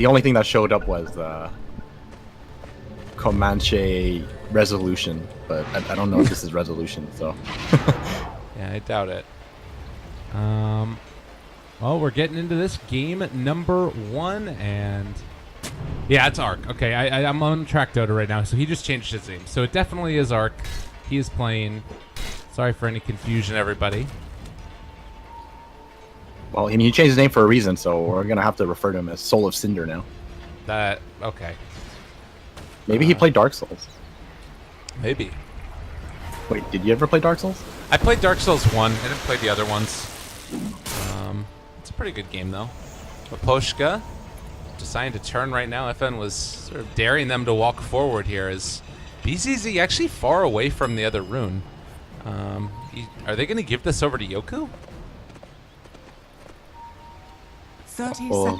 The only thing that showed up was Comanche resolution, but I don't know if this is resolution. So yeah, I doubt it. Well, we're getting into this game number 1, and yeah, it's Arc. Okay, I'm on track Dota right now, so he just changed his name. So it definitely is Arc. He is playing. Sorry for any confusion, everybody. Well, I mean, he changed his name for a reason, so we're gonna have to refer to him as Soul of Cinder now. Okay. Maybe he played Dark Souls. Maybe. Wait, did you ever play Dark Souls? I played Dark Souls 1. I didn't play the other ones. It's a pretty good game, though. Maposhka deciding to turn right now. FN was sort of daring them to walk forward here. Is BZZ actually far away from the other rune? Are they going to give this over to Yoku?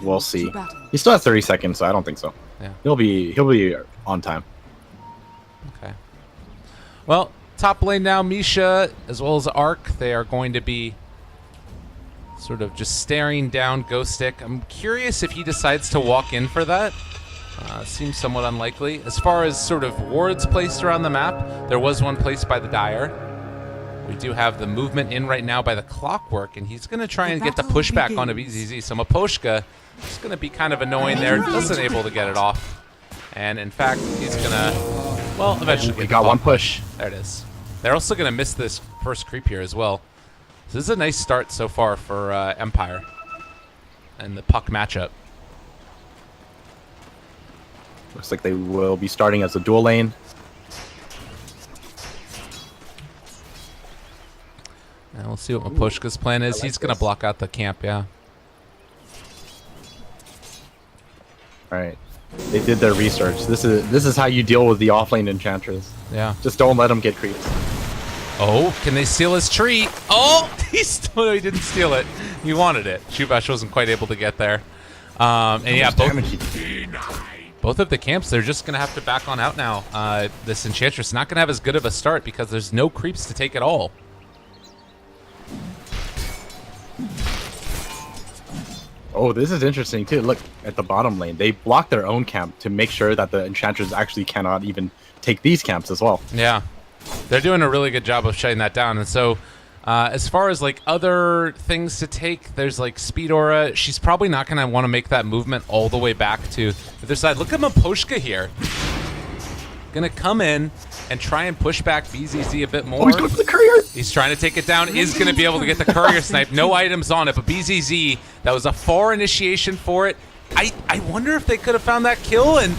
We'll see. He still has 30 seconds, so I don't think so. Yeah. He'll be on time. Okay. Well, top lane now, Misha as well as Arc. They are going to be sort of just staring down Ghost Stick. I'm curious if he decides to walk in for that. Seems somewhat unlikely. As far as sort of wards placed around the map, there was one placed by the Dire. We do have the movement in right now by the Clockwork, and he's going to try and get the pushback onto BZZ. So Maposhka is going to be kind of annoying there. Doesn't able to get it off. And in fact, he's going to, well, eventually We got one push. There it is. They're also going to miss this first creep here as well. So this is a nice start so far for Empire and the puck matchup. Looks like they will be starting as a dual lane. And we'll see what Maposhka's plan is. He's going to block out the camp, yeah. All right. They did their research. This is how you deal with the offlane Enchantress. Yeah. Just don't let them get creeps. Oh, can they steal his tree? Oh, he didn't steal it. He wanted it. Shubash wasn't quite able to get there. And yeah, both of the camps, they're just going to have to back on out now. This Enchantress not going to have as good of a start because there's no creeps to take at all. Oh, this is interesting too. Look at the bottom lane. They blocked their own camp to make sure that the Enchantress actually cannot even take these camps as well. Yeah. They're doing a really good job of shutting that down. And so as far as like other things to take, there's like Speed Aura. She's probably not going to want to make that movement all the way back to the other side. Look at Maposhka here. Going to come in and try and push back BZZ a bit more. Oh, he's going for the courier. He's trying to take it down. Is going to be able to get the courier snipe. No items on it, but BZZ, that was a far initiation for it. I wonder if they could have found that kill, and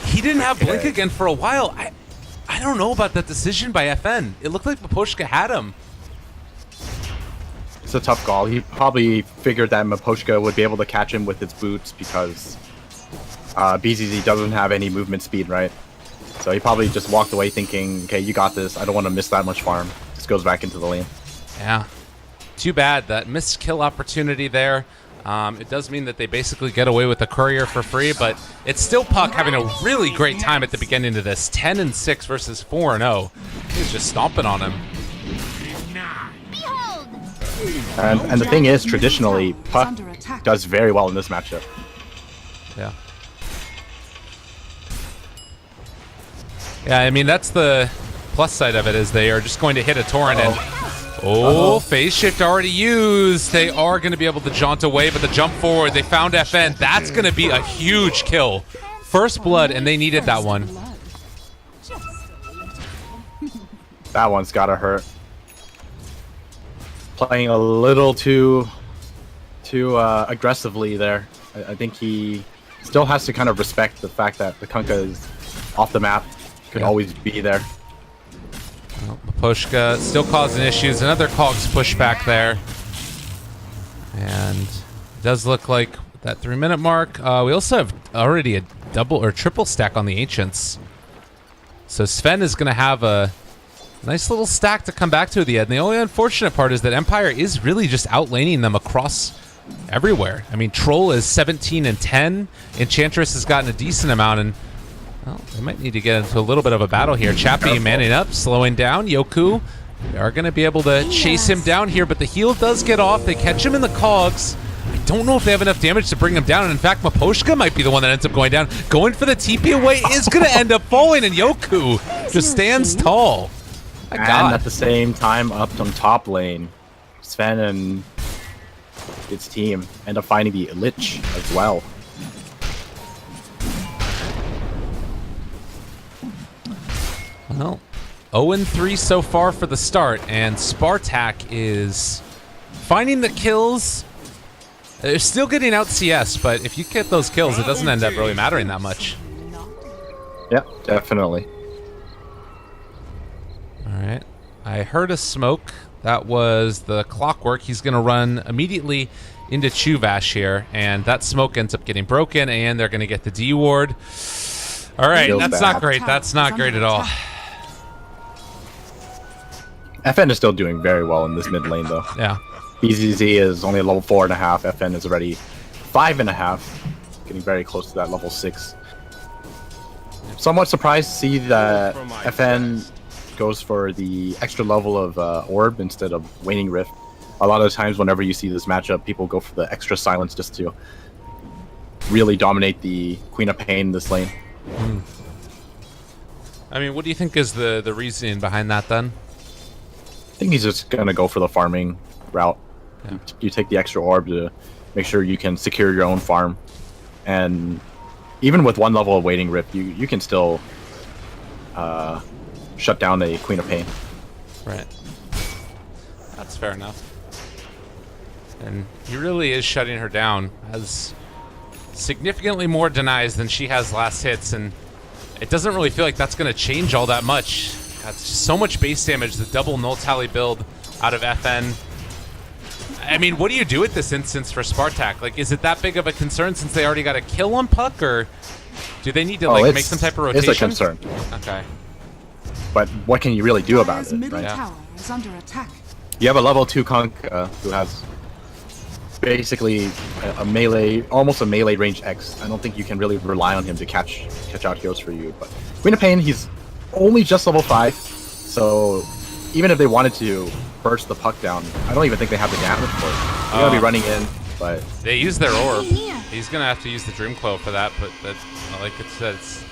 he didn't have Blink again for a while. I don't know about that decision by FN. It looked like Maposhka had him. It's a tough call. He probably figured that Maposhka would be able to catch him with its boots because BZZ doesn't have any movement speed, right? So he probably just walked away thinking, okay, you got this. I don't want to miss that much farm. Just goes back into the lane. Yeah. Too bad. That missed kill opportunity there. It does mean that they basically get away with the courier for free, but it's still Puck having a really great time at the beginning of this. 10-6 versus 4-0. He's just stomping on him. And the thing is, traditionally, Puck does very well in this matchup. Yeah. Yeah, I mean, that's the plus side of it, is they are just going to hit a torrent and... Oh, phase shift already used. They are going to be able to jaunt away, but the jump forward, they found FN. That's going to be a huge kill. First blood, and they needed that one. That one's got to hurt. Playing a little too aggressively there. I think he still has to kind of respect the fact that the Kunkka is off the map. Could always be there. Well, Maposhka still causing issues. Another Cogs pushback there. And it does look like that 3-minute mark. We also have already a double or triple stack on the Ancients. So Sven is going to have a nice little stack to come back to at the end. The only unfortunate part is that Empire is really just outlaning them across everywhere. I mean, Troll is 17 and 10. Enchantress has gotten a decent amount, and well, they might need to get into a little bit of a battle here. Chappie manning up, slowing down. Yoku, they are going to be able to chase him down here, but the heal does get off. They catch him in the Cogs. I don't know if they have enough damage to bring him down. And in fact, Miposhka might be the one that ends up going down. Going for the TP away is going to end up falling, and Yoku just stands tall. My God. And at the same time, up on top lane, Sven and its team end up finding the Lich as well. Well, 0-3 so far for the start, and Spartak is finding the kills. They're still getting out CS, but if you get those kills, it doesn't end up really mattering that much. Yeah, definitely. All right. I heard a smoke. That was the Clockwork. He's going to run immediately into Chuvash here, and that smoke ends up getting broken, and they're going to get the D ward. All right, Feels that's bad. not great. That's not great at all. FN is still doing very well in this mid lane, though. Yeah. BZZ is only a level 4.5. FN is already 5.5, getting very close to that level 6. Somewhat surprised to see that FN goes for the extra level of Orb instead of Waning Rift. A lot of times whenever you see this matchup, people go for the extra silence just to really dominate the Queen of Pain in this lane. I mean, what do you think is the reasoning behind that then? I think he's just going to go for the farming route. Yeah. You take the extra orb to make sure you can secure your own farm. And even with one level of Waiting Rift, you can still shut down a Queen of Pain. Right. That's fair enough. And he really is shutting her down. Has significantly more denies than she has last hits, and it doesn't really feel like that's going to change all that much. Got so much base damage, the double null tally build out of FN. I mean, what do you do at this instance for Spartak? Like, is it that big of a concern since they already got a kill on Puck, or do they need to make some type of rotation? It's a concern. Okay. But what can you really do about it, middle right? tower is under attack. You have a level 2 Kunkka who has basically a melee, almost a melee range X. I don't think you can really rely on him to catch out heroes for you. But Queen of Pain, he's only just level 5, so even if they wanted to burst the Puck down, I don't even think they have the damage for it. They're gonna be running in, but They use their orb. He's gonna have to use the Dream Clo for that, but that's, like it said, it's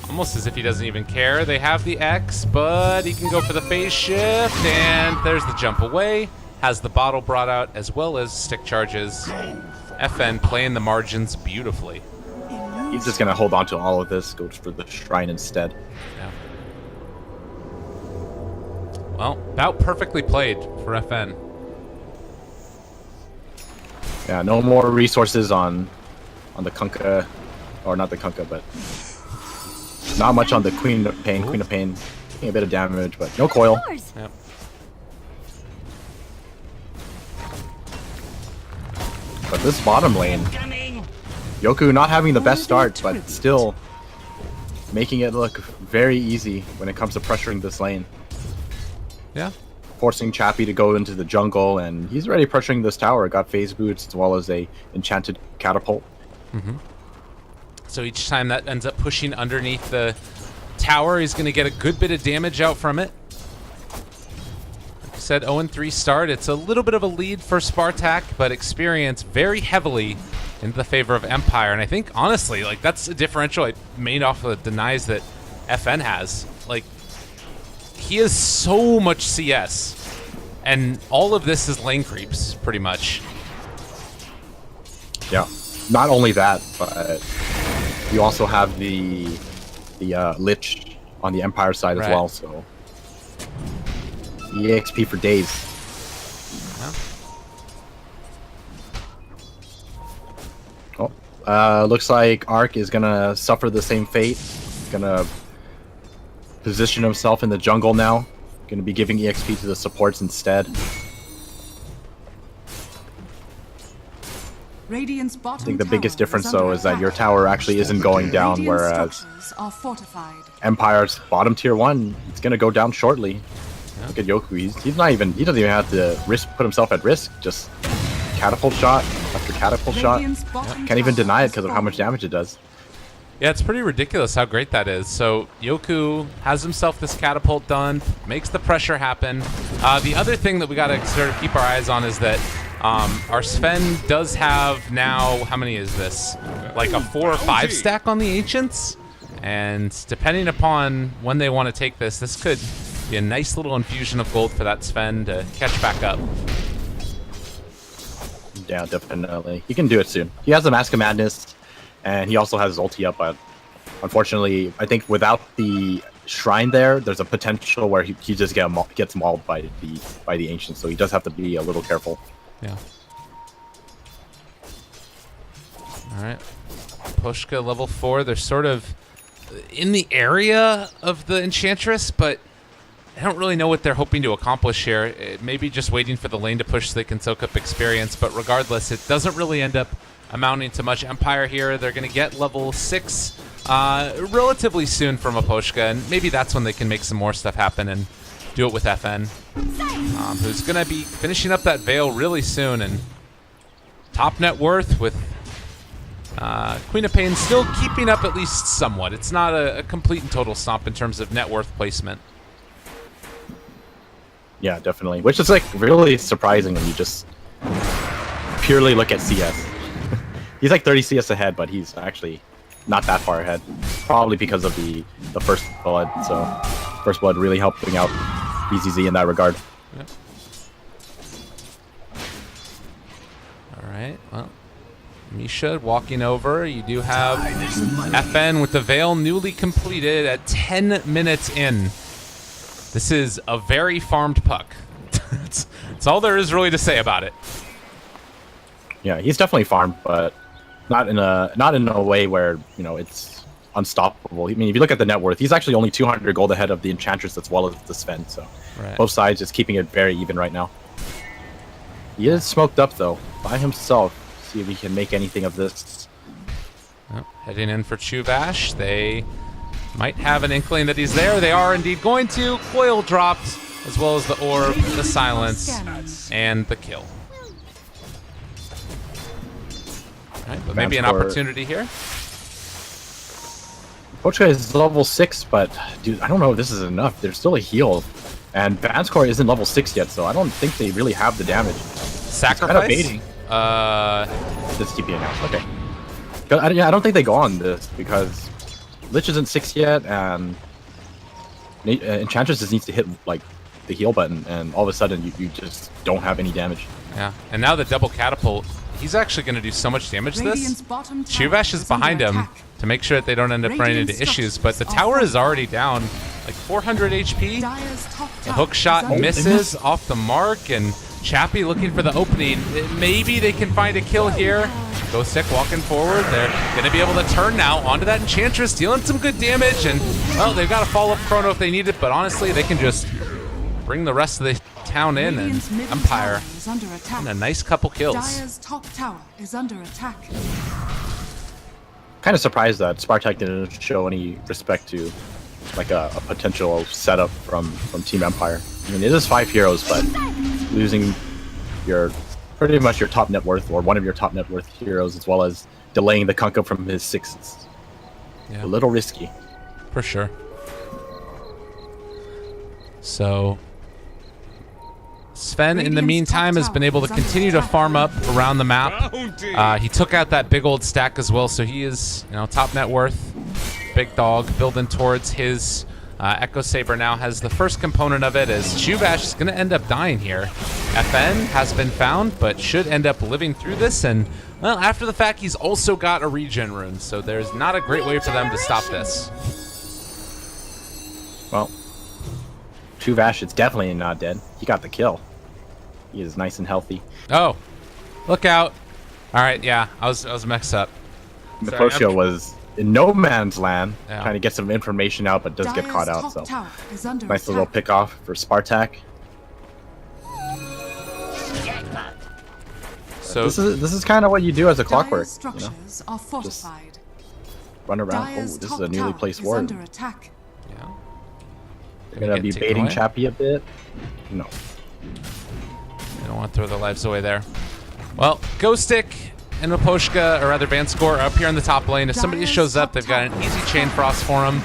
almost as if he doesn't even care. They have the X, but he can go for the phase shift, and there's the jump away. Has the bottle brought out as well as stick charges. FN playing the margins beautifully. he's just gonna hold on to all of this, go for the shrine instead. Yeah. Well, about perfectly played for FN. Yeah, no more resources on the Kunkka, or not the Kunkka, but not much on the Queen of Pain. Queen of Pain taking a bit of damage, but no coil. Yep. But this bottom lane, Yoku not having the best start, but still making it look very easy when it comes to pressuring this lane. Yeah. Forcing Chappie to go into the jungle, and he's already pressuring this tower. Got phase boots as well as a enchanted catapult. So each time that ends up pushing underneath the tower, he's going to get a good bit of damage out from it. Like I said, 0-3 start. It's a little bit of a lead for Spartak, but experience very heavily in the favor of Empire. And I think, honestly, like that's a differential I made off of the denies that FN has. Like, he has so much CS, and all of this is lane creeps, pretty much. Yeah. Not only that, but you also have the Lich on the Empire side as Right. well, so EXP for days. Oh, looks like Ark is gonna suffer the same fate. Gonna position himself in the jungle now. Gonna be giving EXP to the supports instead. Radiant's I bottom think the biggest tower difference, is under though, is that your attack. tower actually isn't going down, Radiant whereas structures are fortified. Empire's bottom tier 1, it's gonna go down shortly. Look at Yoku, he doesn't even have to put himself at risk. Just catapult shot after catapult shot. Radiant's bottom Can't even tower deny it is because of how much damage it does. Yeah, it's pretty ridiculous how great that is. So Yoku has himself this catapult done, makes the pressure happen. The other thing that we got to sort of keep our eyes on is that Our Sven does have now, how many is this? Like a 4 or 5 stack on the Ancients? And depending upon when they want to take this, this could be a nice little infusion of gold for that Sven to catch back up. Yeah, definitely. He can do it soon. He has the Mask of Madness, and he also has his ulti up, but unfortunately, I think without the Shrine there's a potential where he just gets mauled by the Ancients, so he does have to be a little careful. Yeah. Alright. Pushka level 4. They're sort of in the area of the Enchantress, but I don't really know what they're hoping to accomplish here. It may be just waiting for the lane to push so they can soak up experience, but regardless, it doesn't really end up amounting to much. Empire here, they're going to get level 6 relatively soon from Aposhka, and maybe that's when they can make some more stuff happen and do it with FN, who's going to be finishing up that Veil really soon. And top net worth with Queen of Pain still keeping up at least somewhat. It's not a complete and total stomp in terms of net worth placement. Yeah, definitely. Which is like really surprising when you just purely look at CS. He's like 30 CS ahead, but he's actually not that far ahead. Probably because of the First Blood. So First Blood really helping out BZZ in that regard. Yep. All right. Well, Misha walking over. You do have FN with the Veil newly completed at 10 minutes in. This is a very farmed puck. That's all there is really to say about it. Yeah, he's definitely farmed, but not in a way where, you know, it's unstoppable. I mean, if you look at the net worth, he's actually only 200 gold ahead of the Enchantress as well as the Sven. So right. Both sides just keeping it very even right now. He is smoked up though by himself. See if he can make anything of this. Oh, heading in for Chuvash. They might have an inkling that he's there. They are indeed going to. Coil dropped, as well as the orb, the silence, and the kill. All right, but maybe an opportunity here. Pochka is level 6, but dude, I don't know if this is enough. There's still a heal, and Vanscore isn't level 6 yet, so I don't think they really have the damage. Sacrifice? Kind of baiting. This TP announced. Okay. I don't think they go on this because Lich isn't 6 yet, and Enchantress just needs to hit like the heal button, and all of a sudden you just don't have any damage. Yeah, and now the double catapult. He's actually going to do so much damage to this. Chuvash is behind him to make sure that they don't end up running into issues, but the tower is already down like 400 HP. The hook shot misses off the mark, and Chappie looking for the opening. Maybe they can find a kill here. Ghostek walking forward. They're going to be able to turn now onto that Enchantress, dealing some good damage, and well, they've got a follow-up chrono if they need it, but honestly, they can just bring the rest of the town in, and Empire and a nice couple kills. Dire's top tower is under attack. Kind of surprised that Spartak didn't show any respect to like a potential setup from Team Empire. I mean, it is 5 heroes, but losing pretty much your top net worth or one of your top net worth heroes, as well as delaying the Kunkka from his 6 is a little risky. For sure. So Sven, in the meantime, has been able to continue to farm up around the map. He took out that big old stack as well, so he is, you know, top net worth. Big dog building towards his Echo Saber now has the first component of it, as Chuvash is going to end up dying here. FN has been found, but should end up living through this, and well, after the fact, he's also got a regen rune, so there's not a great way for them to stop this. Well, Chuvash is definitely not dead. He got the kill. He is nice and healthy. Oh, look out. All right, yeah, I was mixed up. Mephoshia was in no man's land, trying to get some information out, but does get caught out, so nice little pick off for Spartak. So this is kind of what you do as a clockwork, you know? Are fortified. Just run around. Oh, this is a newly placed ward. Yeah. They're gonna be baiting Chappie a bit. No. They don't want to throw their lives away there. Well, Ghostek and Maposhka, or rather Vanscore, are up here in the top lane. If somebody shows up, they've got an easy chain frost for him.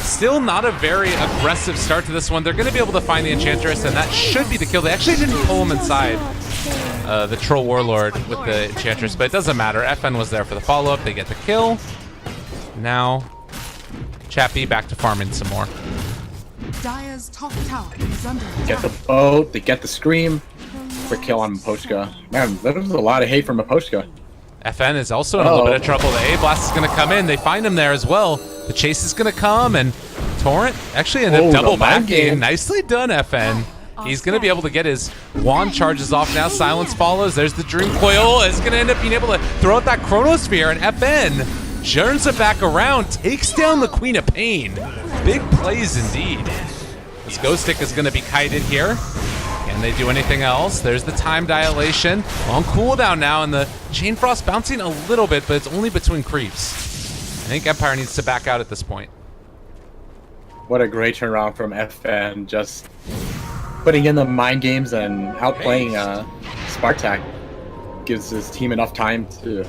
Still not a very aggressive start to this one. They're going to be able to find the Enchantress, and that should be the kill. They actually didn't pull him inside the Troll Warlord with the Enchantress, but it doesn't matter. FN was there for the follow-up. They get the kill. Now, Chappie back to farming some more. Dire's top tower is under attack. Get the boat, they get the scream. Quick kill on Mapochka. Man, that was a lot of hate from Mapochka. FN is also in a little bit of trouble. The A-Blast is going to come in. They find him there as well. The chase is going to come, and Torrent actually ended up double backing. Nicely done, FN. He's going to be able to get his wand charges off now. Silence follows. There's the Dream Coil. It's going to end up being able to throw out that Chronosphere, and FN turns it back around, takes down the Queen of Pain. Big plays indeed. This Ghost Stick is going to be kited here. Can they do anything else? There's the time dilation on cooldown now, and the Chain Frost bouncing a little bit, but it's only between creeps. I think Empire needs to back out at this point. What a great turnaround from FN, just putting in the mind games and outplaying Spartak. Gives his team enough time to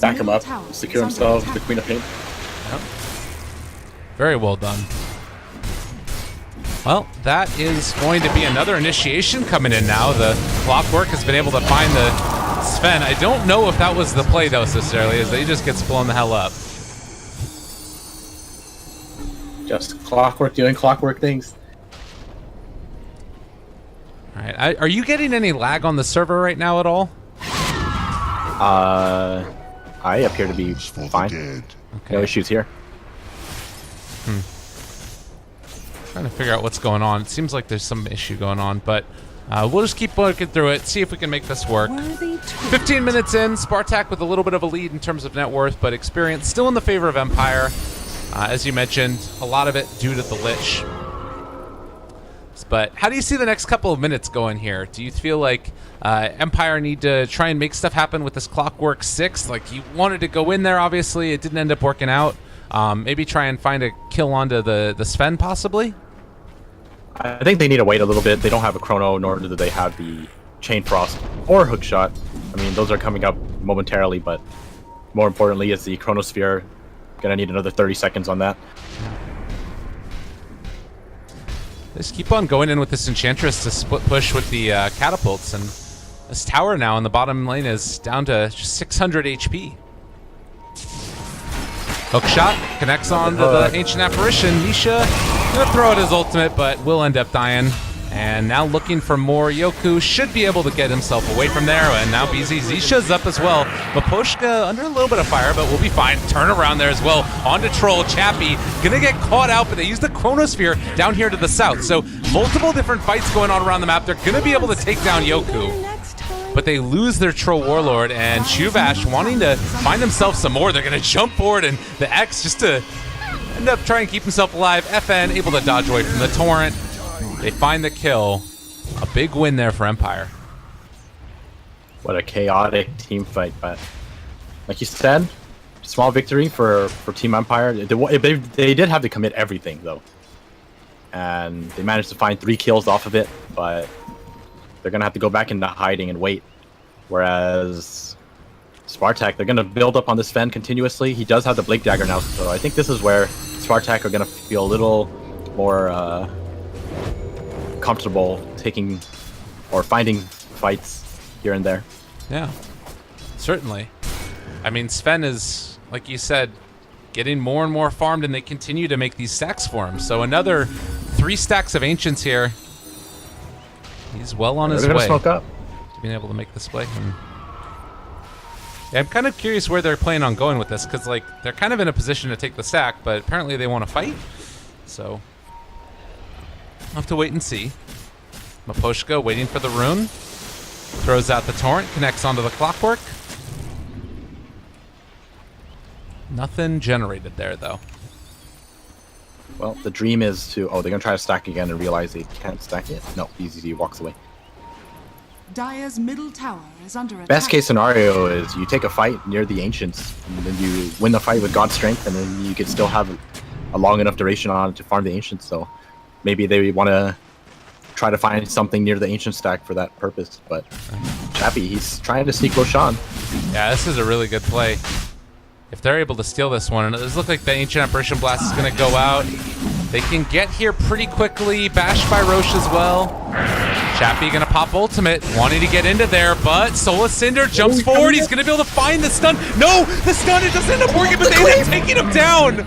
back him up, secure himself, the Queen of Pain. Yep. Very well done. Well, that is going to be another initiation coming in now. The Clockwork has been able to find the Sven. I don't know if that was the play, though, necessarily, as he just gets blown the hell up. Just Clockwork doing Clockwork things. All right. Are you getting any lag on the server right now at all? I appear to be fine. Okay. No issues here. Trying to figure out what's going on. It seems like there's some issue going on, but we'll just keep working through it, see if we can make this work. 15 minutes in, Spartak with a little bit of a lead in terms of net worth, but experience still in the favor of Empire. As you mentioned, a lot of it due to the Lich. But how do you see the next couple of minutes going here? Do you feel like Empire need to try and make stuff happen with this Clockwork 6? Like, you wanted to go in there, obviously. It didn't end up working out. Maybe try and find a kill onto the Sven, possibly? I think they need to wait a little bit. They don't have a Chrono, nor do they have the Chain Frost or Hookshot. I mean, those are coming up momentarily, but more importantly is the Chronosphere. Gonna need another 30 seconds on that. Just keep on going in with this Enchantress to split push with the catapults, and this tower now in the bottom lane is down to just 600 HP. Hookshot connects on to the Ancient Apparition. Misha gonna throw out his ultimate, but will end up dying. And now looking for more. Yoku should be able to get himself away from there, and now BZZ shows up as well. Mapochka under a little bit of fire, but we'll be fine. Turn around there as well. Onto Troll. Chappie gonna get caught out, but they use the Chronosphere down here to the south. So multiple different fights going on around the map. They're gonna be able to take down Yoku, but they lose their Troll Warlord, and Chuvash wanting to find himself some more. They're gonna jump forward, and the X just to end up trying to keep himself alive. FN able to dodge away from the Torrent. They find the kill. A big win there for Empire. What a chaotic team fight, but like you said, small victory for Team Empire. They did have to commit everything, though. And they managed to find 3 kills off of it, but they're going to have to go back into hiding and wait. Whereas Spartak, they're going to build up on this Sven continuously. He does have the Blink Dagger now, so I think this is where Spartak are going to feel a little more comfortable taking or finding fights here and there. Yeah, certainly. I mean, Sven is, like you said, getting more and more farmed, and they continue to make these stacks for him. So another 3 stacks of Ancients here. He's well on his way smoke up to being able to make this play. Yeah, I'm kind of curious where they're planning on going with this, because like they're kind of in a position to take the stack, but apparently they want to fight. So I'll have to wait and see. Mapochka waiting for the rune. Throws out the Torrent, connects onto the Clockwork. Nothing generated there, though. Well, the dream is to... Oh, they're going to try to stack again and realize they can't stack it. No, BZZ walks away. Dire's middle tower is under attack. Best case scenario is you take a fight near the Ancients, and then you win the fight with God's Strength, and then you could still have a long enough duration on it to farm the Ancients, so maybe they want to try to find something near the Ancient stack for that purpose, but Chappie, he's trying to sneak Roshan. Yeah, this is a really good play. If they're able to steal this one, and it does look like the Ancient Apparition Blast is going to go out. They can get here pretty quickly. Bashed by Roche as well. Chappie gonna pop ultimate, wanting to get into there, but Solar Cinder jumps forward. He's gonna be able to find the stun. No, the stun, it doesn't end up working, but they end up taking him down.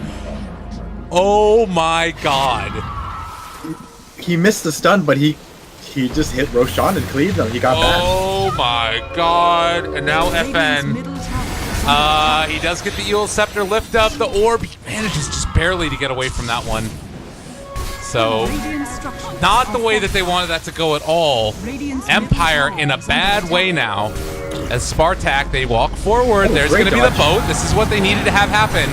Oh my god. He missed the stun, but he just hit Roshan and cleaved him. He got back. Oh my god. And now FN. He does get the Eul Scepter lift up. The orb, he manages just barely to get away from that one. So, not the way that they wanted that to go at all. Empire in a bad way now. As Spartak, they walk forward. There's going to be the boat. This is what they needed to have happen.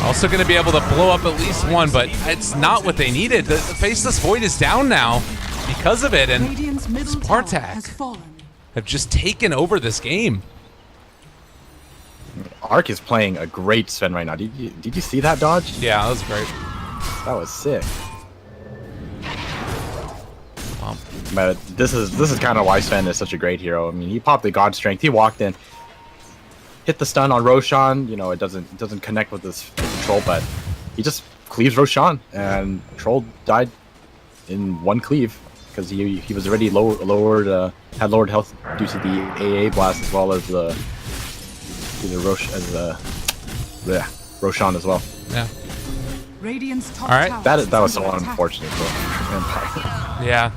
Also going to be able to blow up at least one, but it's not what they needed. The Faceless Void is down now because of it, and Spartak have just taken over this game. Arc is playing a great Sven right now. Did you see that dodge? Yeah, that was great. That was sick. Well, But this is kind of why Sven is such a great hero. I mean, he popped the God Strength. He walked in, hit the stun on Roshan. You know, it doesn't connect with this Troll, but he just cleaves Roshan, and Troll died in one cleave because he was already had lowered health due to the AA blast as well as the Roshan as well. yeah. All right. That was so unfortunate for Empire. Yeah.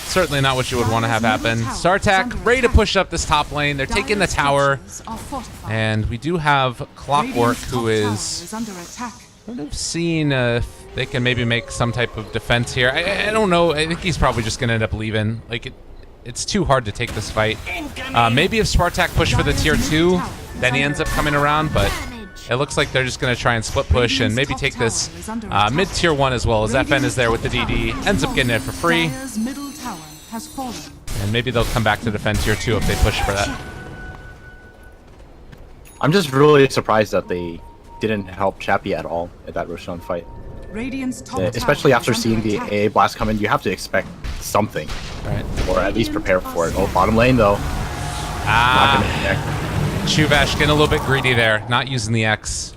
Certainly not what you would want to have happen. Spartak ready to push up this top lane. They're taking the tower. And we do have Clockwork, who is kind of seeing if they can maybe make some type of defense here. I don't know. I think he's probably just going to end up leaving. Like, it's too hard to take this fight. Maybe if Spartak push for the tier 2, then he ends up coming around, but it looks like they're just going to try and split push and maybe take this mid tier 1 as well, as FN is there with the DD, ends up getting it for free. And maybe they'll come back to defend tier 2 if they push for that. I'm just really surprised that they didn't help Chappie at all at that Roshan fight. Especially after seeing the AA blast come in, you have to expect something, Right. or at least prepare for it. Oh, bottom lane though. Not gonna connect. Chuvash getting a little bit greedy there, not using the X.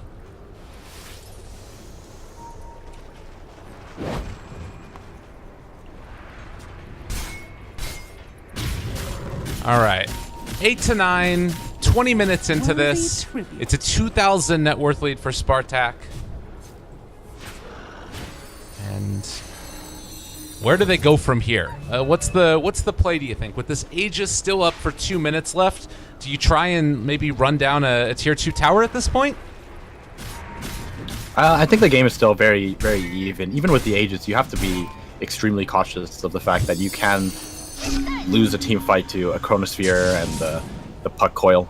All right, 8 to 9, 20 minutes into this. It's a 2,000 net worth lead for Spartak. And where do they go from here? What's the play, do you think? With this Aegis still up for 2 minutes left, do you try and maybe run down a tier 2 tower at this point? I think the game is still very, very even. Even with the Aegis, you have to be extremely cautious of the fact that you can lose a team fight to a Chronosphere and the Puck Coil.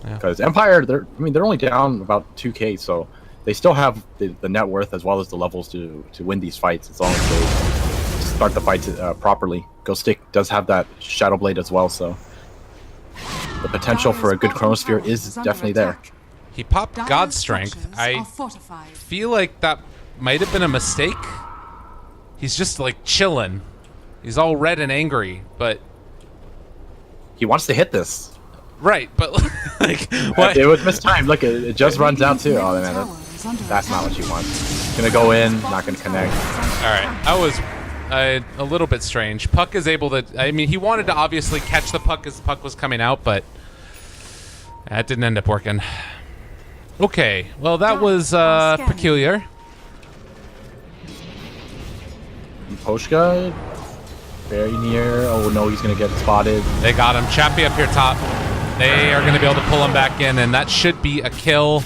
Because Empire, they're only down about 2k, so they still have the net worth as well as the levels to win these fights as long as they start the fight properly. Ghost Stick does have that Shadow Blade as well, so the potential for a good Chronosphere is definitely there. He popped God Strength. I feel like that might have been a mistake. He's just like chilling. He's all red and angry, but He wants to hit this. right, but like what? It was mistimed. Look, it just runs out too. Oh man, that's not what you want. Gonna go in, not gonna connect. All right, that was a little bit strange. Puck is able to. I mean, he wanted to obviously catch the puck as the puck was coming out, but that didn't end up working. Okay, well that was peculiar. Poshka, very near. Oh no, he's gonna get spotted. They got him. Chappie up here top. They are going to be able to pull him back in, and that should be a kill.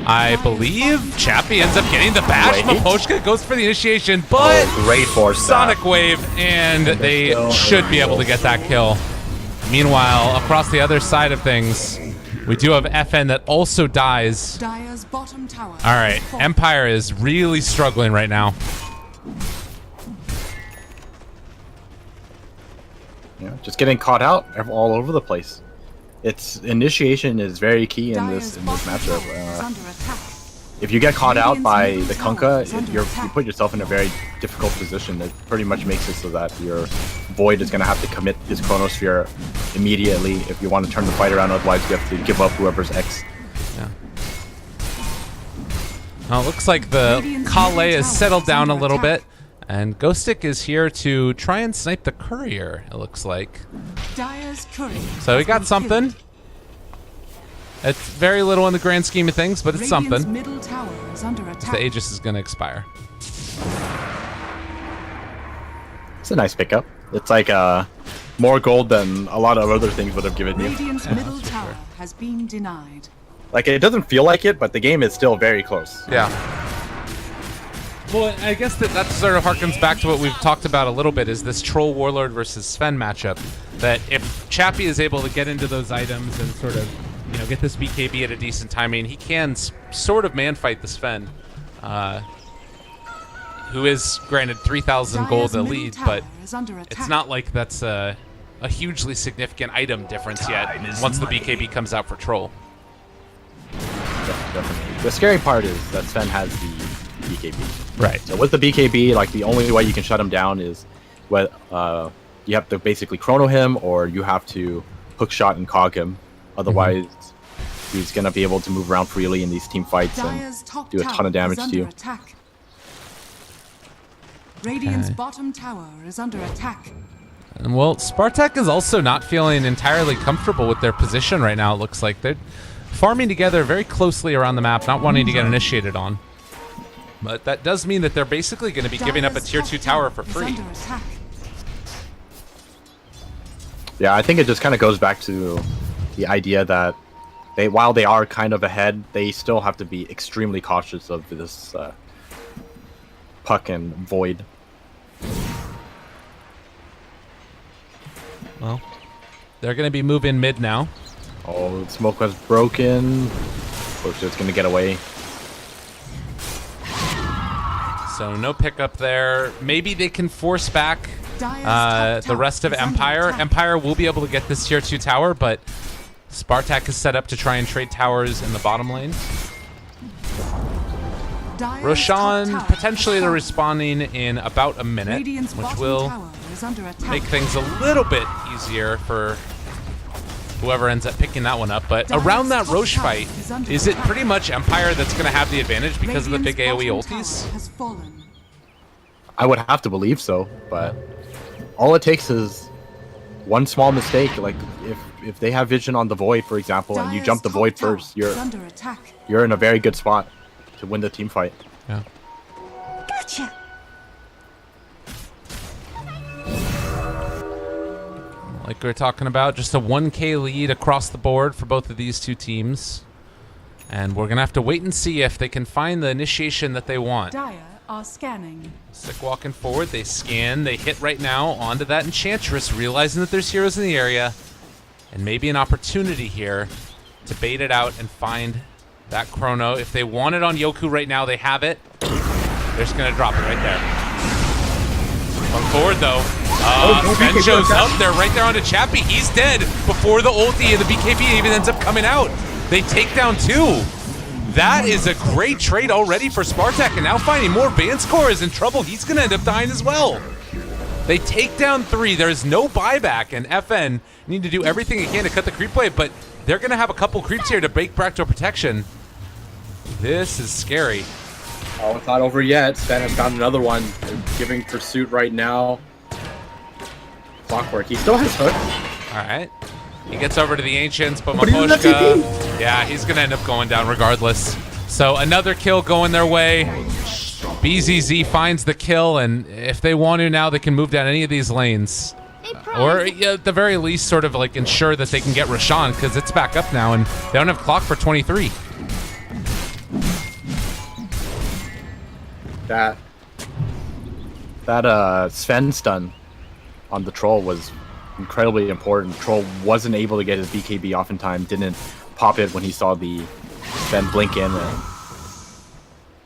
I believe Chappie ends up getting the bash. Maposhka goes for the initiation, but great force Sonic Wave, and they should be able to get that kill. Meanwhile, across the other side of things, we do have FN that also dies. All right, Empire is really struggling right now. Yeah, just getting caught out all over the place. Its initiation is very key in this matchup. If you get caught out by the Kunkka, you put yourself in a very difficult position. It pretty much makes it so that your Void is going to have to commit his Chronosphere immediately if you want to turn the fight around. Otherwise, you have to give up whoever's X. Yeah. Well, it looks like the Kale has settled down a little bit, and Ghostic is here to try and snipe the courier, it looks like. Dire's courier So he got has been something. killed. It's very little in the grand scheme of things, but it's Radiant's something. middle tower is under attack. The Aegis is going to expire. It's a nice pickup. It's like more gold than a lot of other things would have given you. Radiant's middle tower has been denied. Like, it doesn't feel like it, but the game is still very close. Yeah. Well, I guess that sort of harkens back to what we've talked about a little bit, is this Troll Warlord versus Sven matchup. That if Chappie is able to get into those items and sort of, you know, get this BKB at a decent timing, he can sort of man fight the Sven, who is granted 3,000 gold the lead, but it's not like that's a hugely significant item difference yet once the BKB comes out for Troll. Definitely. The scary part is that Sven has the BKB. Right. So with the BKB, like, the only way you can shut him down is you have to basically chrono him, or you have to hook shot and cog him. Otherwise, he's gonna be able to move around freely in these team fights Dire's and top do a ton of tower damage is to you. under attack. Radiant's bottom tower is under attack. And well, Spartak is also not feeling entirely comfortable with their position right now. It looks like they're farming together very closely around the map, not wanting to get initiated on. But that does mean that they're basically going to be giving up a Dire's tier top 2 tower for is free. under attack. Yeah, I think it just kind of goes back to the idea that while they are kind of ahead, they still have to be extremely cautious of this puck and void. Well, they're going to be moving mid now. Oh, smoke was broken. Course, it's gonna get away. So no pickup there. Maybe they can force back the rest of Empire. Empire will be able to get this tier 2 tower, but Spartak is set up to try and trade towers in the bottom lane. Roshan potentially they're respawning in about a minute, which will make things a little bit easier for whoever ends up picking that one up. But around that Roche fight, is it pretty much Empire that's going to have the advantage because of the big AoE ultis? I would have to believe so, but all it takes is one small mistake. Like if they have vision on the void, for example, and you jump the void first, you're in a very good spot to win the team fight. Yeah. Gotcha. Like we were talking about, just a 1k lead across the board for both of these two teams. And we're going to have to wait and see if they can find the initiation that they want. Dire are scanning. Sick walking forward, they scan, they hit right now onto that Enchantress, realizing that there's heroes in the area. And maybe an opportunity here to bait it out and find that chrono. If they want it on Yoku right now, they have it. They're just going to drop it right there. Going forward, though. Sven shows up there, right there onto Chappie. He's dead before the ulti and the BKB even ends up coming out. They take down 2. That is a great trade already for Spartak, and now finding more Vanscore is in trouble. He's going to end up dying as well. They take down 3. There's no buyback, and FN need to do everything they can to cut the creep wave, but they're going to have a couple creeps here to break back to protection. This is scary. Oh, it's not over yet. Sven has found another one. They're giving pursuit right now. Clockwork. He still has hook. All right. He gets over to the Ancients, but Maposhka, yeah, he's going to end up going down regardless. So another kill going their way. BZZ finds the kill, and if they want to now, they can move down any of these lanes. Or at the very least, sort of like ensure that they can get Roshan, because it's back up now, and they don't have clock for 23. That Sven stun on the troll was incredibly important. Troll wasn't able to get his BKB off in time, didn't pop it when he saw the Sven blink in. And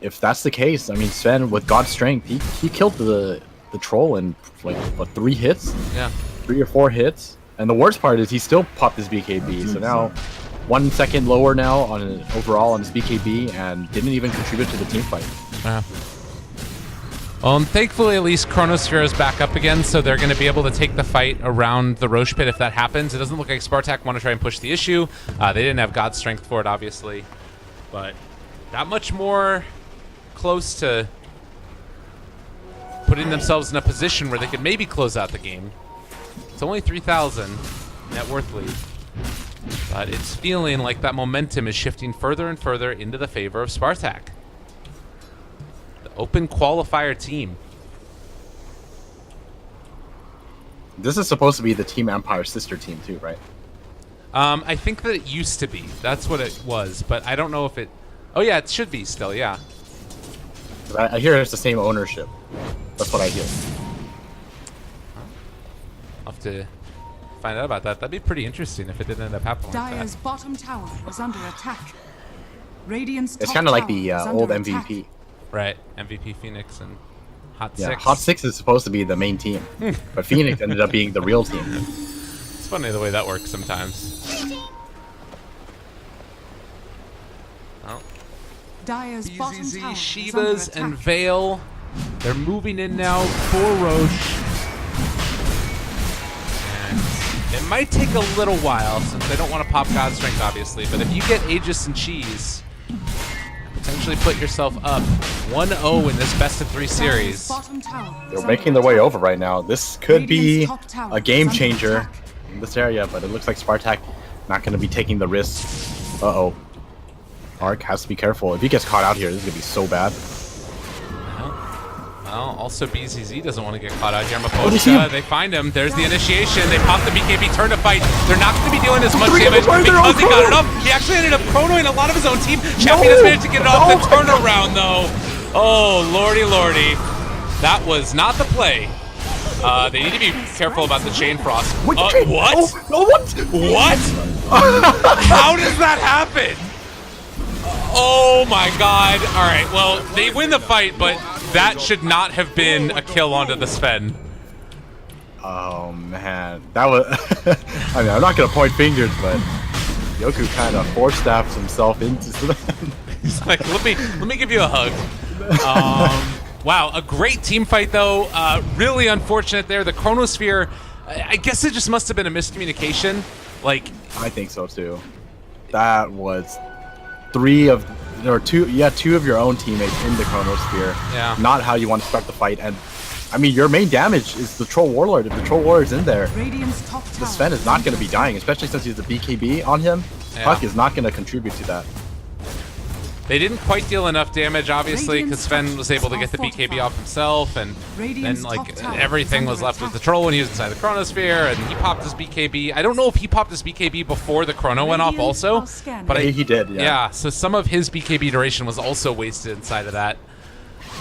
if that's the case, I mean, Sven with God's strength, he killed the troll in like what, 3 hits? Yeah, 3 or 4 hits. And the worst part is he still popped his BKB. So now 1 second lower now on overall on his BKB, and didn't even contribute to the team fight. Yeah. Thankfully, at least Chronosphere is back up again, so they're going to be able to take the fight around the Roche Pit if that happens. It doesn't look like Spartak want to try and push the issue. They didn't have God's strength for it, obviously. But that much more close to putting themselves in a position where they could maybe close out the game. It's only 3,000 net worth lead. But it's feeling like that momentum is shifting further and further into the favor of Spartak. The open qualifier team. This is supposed to be the Team Empire sister team too, right? I think that it used to be. That's what it was, but I don't know if it... Oh yeah, it should be still, yeah. I hear it's the same ownership. That's what I hear. I'll have to find out about that. That'd be pretty interesting if it didn't end up happening like Dire's that. bottom tower is under attack. Radiant's It's top kind of like tower the is under old attack. MVP. Right, MVP Phoenix and Hot Yeah, 6. Hot 6 is supposed to be the main team, but Phoenix ended up being the real team. It's funny the way that works sometimes. Oh. Dire's bottom BZZ, tower is under Shivas, attack. and Vale. They're moving in now for Roche. And it might take a little while since they don't want to pop God's Strength, obviously. But if you get Aegis and Cheese, potentially put yourself up 1-0 in this best-of-3 series. Bottom tower is They're under making their way attack. over right now. This could be Radiant's top tower a game is under changer attack. in this area, but it looks like Spartak not going to be taking the risk. Uh-oh. Ark has to be careful. If he gets caught out here, this is going to be so bad. Well, also BZZ doesn't want to get caught out here. Oh, they see Maposha, him. they find him. There's the initiation. They pop the BKB, turn to fight. They're not going to be doing as much Three of damage them are their own because he got it chrono. off. He actually ended up chronoing a lot of his own team. Chappie has managed to get it off the turnaround, though. Oh, lordy, lordy. That was not the play. They need to be careful about the chain frost. Wait, What? Oh, no, what? What? How does that happen? Oh my god. Alright, well, they win the fight, but that should not have been a kill onto the Sven. Oh, man. That was... I mean, I'm not going to point fingers, but Yoku kind of force-staffs himself into that. He's like, let me give you a hug. Wow, a great team fight though. Really unfortunate there. The Chronosphere, I guess it just must have been a miscommunication. Like, I think so, too. That was two of your own teammates in the Chronosphere. Yeah. Not how you want to start the fight. And I mean, your main damage is the Troll Warlord. If the Troll Warlord's in there, Radiant's top tower the Sven is not going to be dying, especially since he's a BKB on him. Yeah. Puck is not going to contribute to that. they didn't quite deal enough damage, obviously, because Sven was able to get the BKB off himself, and then like everything was left with the Troll when he was inside the Chronosphere, and he popped his BKB. I don't know if he popped his BKB before the Chrono went off also, but He did, yeah. yeah, so some of his BKB duration was also wasted inside of that.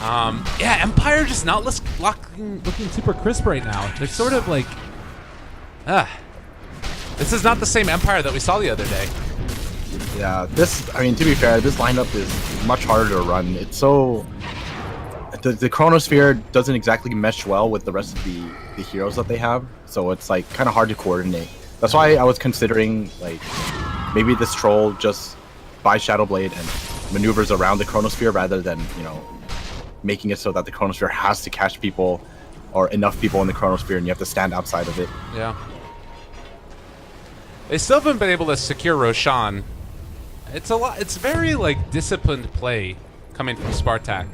Yeah, Empire just not looking super crisp right now. They're sort of like, this is not the same Empire that we saw the other day. Yeah, I mean, to be fair, this lineup is much harder to run. It's so... The Chronosphere doesn't exactly mesh well with the rest of the heroes that they have, so it's like kind of hard to coordinate. That's why I was considering like maybe this troll just buys Shadowblade and maneuvers around the Chronosphere rather than, you know, making it so that the Chronosphere has to catch people or enough people in the Chronosphere and you have to stand outside of it. Yeah. They still haven't been able to secure Roshan. It's very like disciplined play coming from Spartak.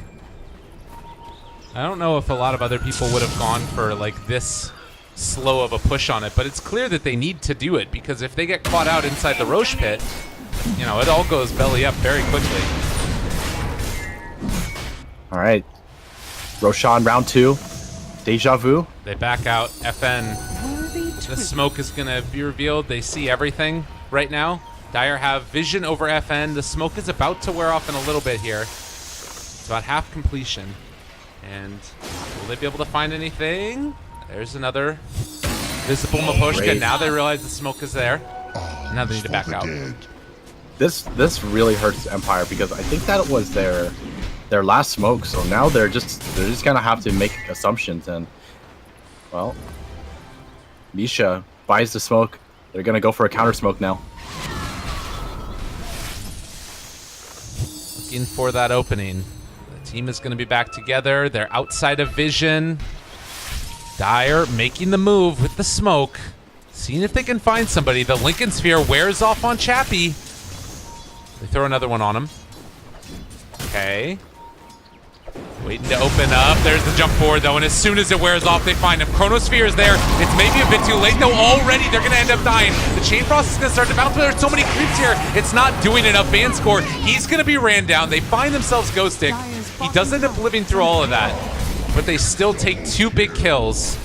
I don't know if a lot of other people would have gone for like this slow of a push on it, but it's clear that they need to do it because if they get caught out inside the Roche pit, you know, it all goes belly up very quickly. All right, Roshan round 2, Deja Vu. They back out. FN. The smoke is going to be revealed. They see everything right now. Dire have vision over FN. The smoke is about to wear off in a little bit here. It's about half completion. And will they be able to find anything? There's another visible Maposhka. Great. Now they realize the smoke is there. Now they need to back out. This really hurts Empire because I think that was their last smoke. So now they're just gonna have to make assumptions and, well, Misha buys the smoke. They're gonna go for a counter smoke now. Looking for that opening. The team is going to be back together. They're outside of vision. Dire making the move with the smoke. Seeing if they can find somebody. The Lincoln Sphere wears off on Chappie. They throw another one on him. Okay. Waiting to open up. There's the jump forward, though, and as soon as it wears off, they find him. Chronosphere is there. It's maybe a bit too late, though. Already, they're going to end up dying. The Chain Frost is going to start to bounce, but there's so many creeps here. It's not doing enough. Van Score, he's going to be ran down. They find themselves Ghostic. He does end up living through all of that, but they still take 2 big kills.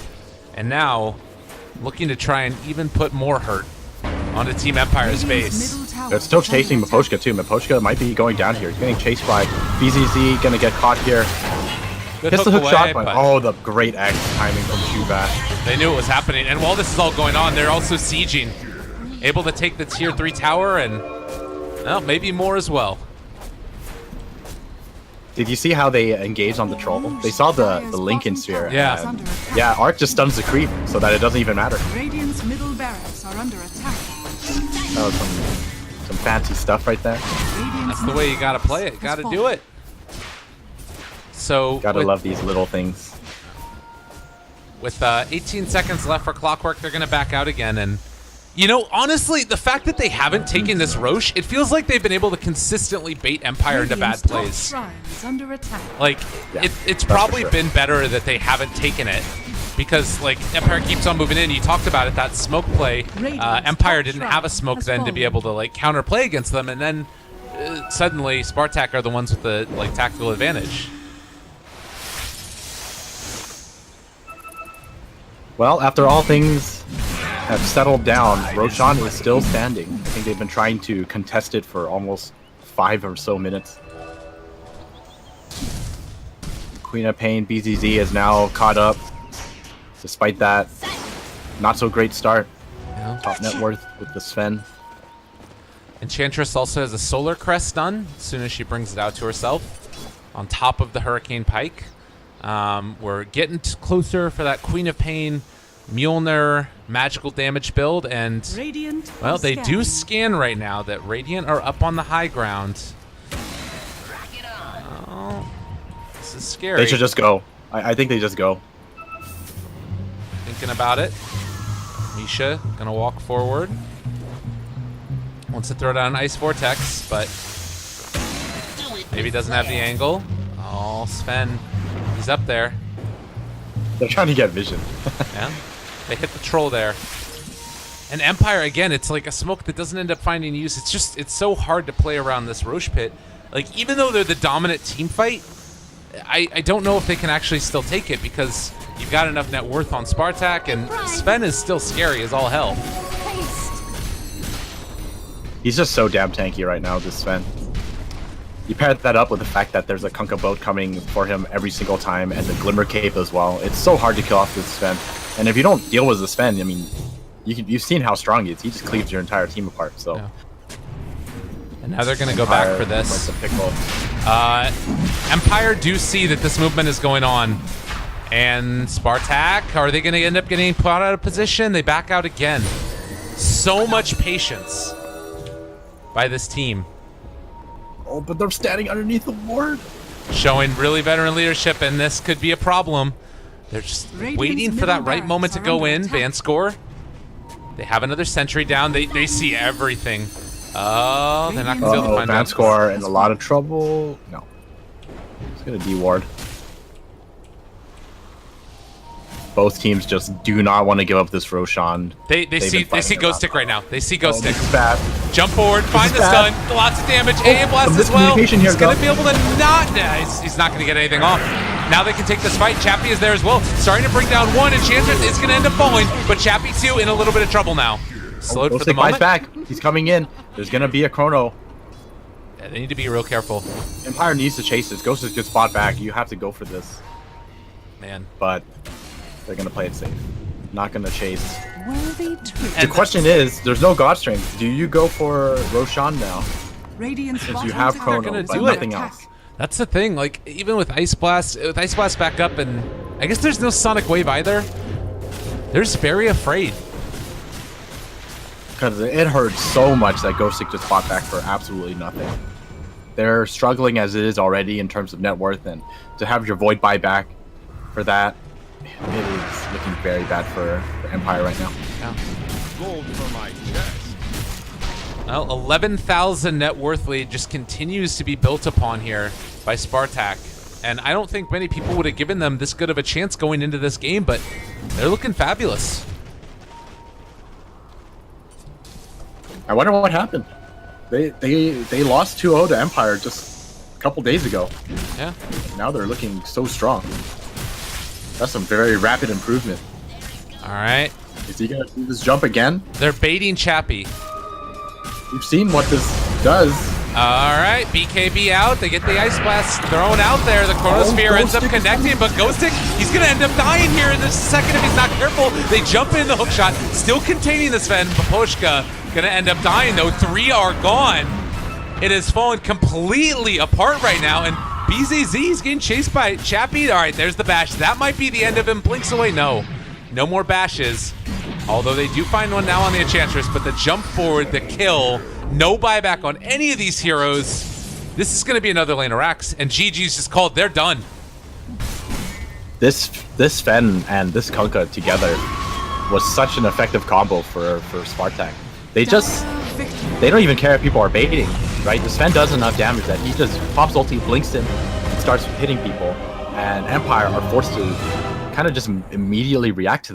And now, looking to try and even put more hurt onto Team Empire's base. They're still chasing Miposhka too. Miposhka might be going down here. He's getting chased by BZZ, gonna get caught here. Good Hits the hook away, shot, but but oh, the great X timing from Chubat. they knew it was happening. And while this is all going on, they're also sieging. Able to take the tier 3 tower and, well, maybe more as well. Did you see how they engaged on the troll? They saw the Lincoln sphere. Yeah. And, yeah, Arc just stuns the creep so that it doesn't even matter. Radiant's middle barracks are under attack. That was some fancy stuff right there. That's the way you gotta play it. Gotta do it. So Gotta love these little things. With 18 seconds left for Clockwork, they're gonna back out again. And you know, honestly, the fact that they haven't taken this Roche, it feels like they've been able to consistently bait Empire into bad plays. Like, Yeah, it's for probably sure. been better that they haven't taken it. Because, like, Empire keeps on moving in. You talked about it, that smoke play. Empire didn't have a smoke then to be able to, like, counterplay against them. And then, suddenly, Spartak are the ones with the, like, tactical advantage. Well, after all things have settled down, Roshan is still standing. I think they've been trying to contest it for almost 5 or so minutes. Queen of Pain, BZZ is now caught up. Despite that, not so great start. Yeah. Top net worth with the Sven. Enchantress also has a Solar Crest done as soon as she brings it out to herself on top of the Hurricane Pike. We're getting closer for that Queen of Pain Mjolnir magical damage build, and well, they do scan right now that Radiant are up on the high ground. Oh, this is scary. They should just go. I think they just go. Thinking about it. Misha gonna walk forward. Wants to throw down an Ice Vortex, but maybe doesn't have the angle. Oh, Sven, he's up there. They're trying to get vision. Yeah, they hit the troll there. And Empire, again, it's like a smoke that doesn't end up finding use. It's just, it's so hard to play around this Roche pit. Like, even though they're the dominant team fight, I don't know if they can actually still take it, because you've got enough net worth on Spartak, and Sven is still scary as all hell. He's just so damn tanky right now, this Sven. You pair that up with the fact that there's a Kunkka boat coming for him every single time, and the Glimmer Cape as well. It's so hard to kill off this Sven. And if you don't deal with the Sven, I mean, you've seen how strong he is. He just cleaves your entire team apart, so... Yeah. And now they're going to go back for this. Like the pickle. Empire do see that this movement is going on. And Spartak, are they going to end up getting put out of position? They back out again. So much patience by this team. Oh, but they're standing underneath the ward. Showing really veteran leadership, and this could be a problem. They're just waiting for that right moment to go in. Van score. They have another sentry down. They see everything. Oh, they're not going to be able to find Van out. score in a lot of trouble. No. It's going to D-ward. Both teams just do not want to give up this Roshan. They see Ghost Stick right now. They see Ghost Stick. This is bad. Jump forward, find the bad. stun, lots of damage, AM blast some as well. miscommunication here, He's gonna Gov. be able to not. Nah, he's not gonna get anything off. Now they can take this fight. Chappie is there as well, starting to bring down one. Enchantress is gonna end up falling, but Chappie too in a little bit of trouble now. Slowed for the Stick buys moment. back. He's coming in. There's gonna be a chrono. Yeah, they need to be real careful, Empire needs to chase this. Ghost is good spot back. You have to go for this, man. but they're gonna play it safe. Not gonna chase. The And question is, there's no God Strength. Do you go for Roshan now? Since you have They're Chrono, gonna but do nothing it. else. That's the thing. Like, even with Ice Blast back up, and I guess there's no Sonic Wave either. They're just very afraid. Because it hurts so much that Ghostic just fought back for absolutely nothing. They're struggling as it is already in terms of net worth, and to have your Void buy back for that, it is looking very bad for Empire right now. Yeah. Gold for my chest. Well, 11,000 net worth lead just continues to be built upon here by Spartak. and I don't think many people would have given them this good of a chance going into this game, but they're looking fabulous. I wonder what happened. They lost 2-0 to Empire just a couple days ago. Yeah. Now they're looking so strong. That's some very rapid improvement. All right. Is he gonna do this jump again? They're baiting Chappie. We've seen what this does. All right, BKB out. They get the Ice Blast thrown out there. The Chronosphere ends up Ghostic. connecting, but Ghostic, he's going to end up dying here in this second if he's not careful. They jump in the hook shot, still containing the Sven. Baposhka going to end up dying, though. 3 are gone. It has fallen completely apart right now, and BZZ is getting chased by Chappie. All right, there's the bash. That might be the end of him. Blinks away. No more bashes. Although they do find one now on the Enchantress, but the jump forward, the kill, no buyback on any of these heroes. This is going to be another lane of racks, and GG's just called. They're done. This Sven and this Kunkka together was such an effective combo for Spartak. They don't even care if people are baiting, right? The Sven does enough damage that he just pops ulti, blinks him, and starts hitting people, and Empire are forced to kind of just immediately react to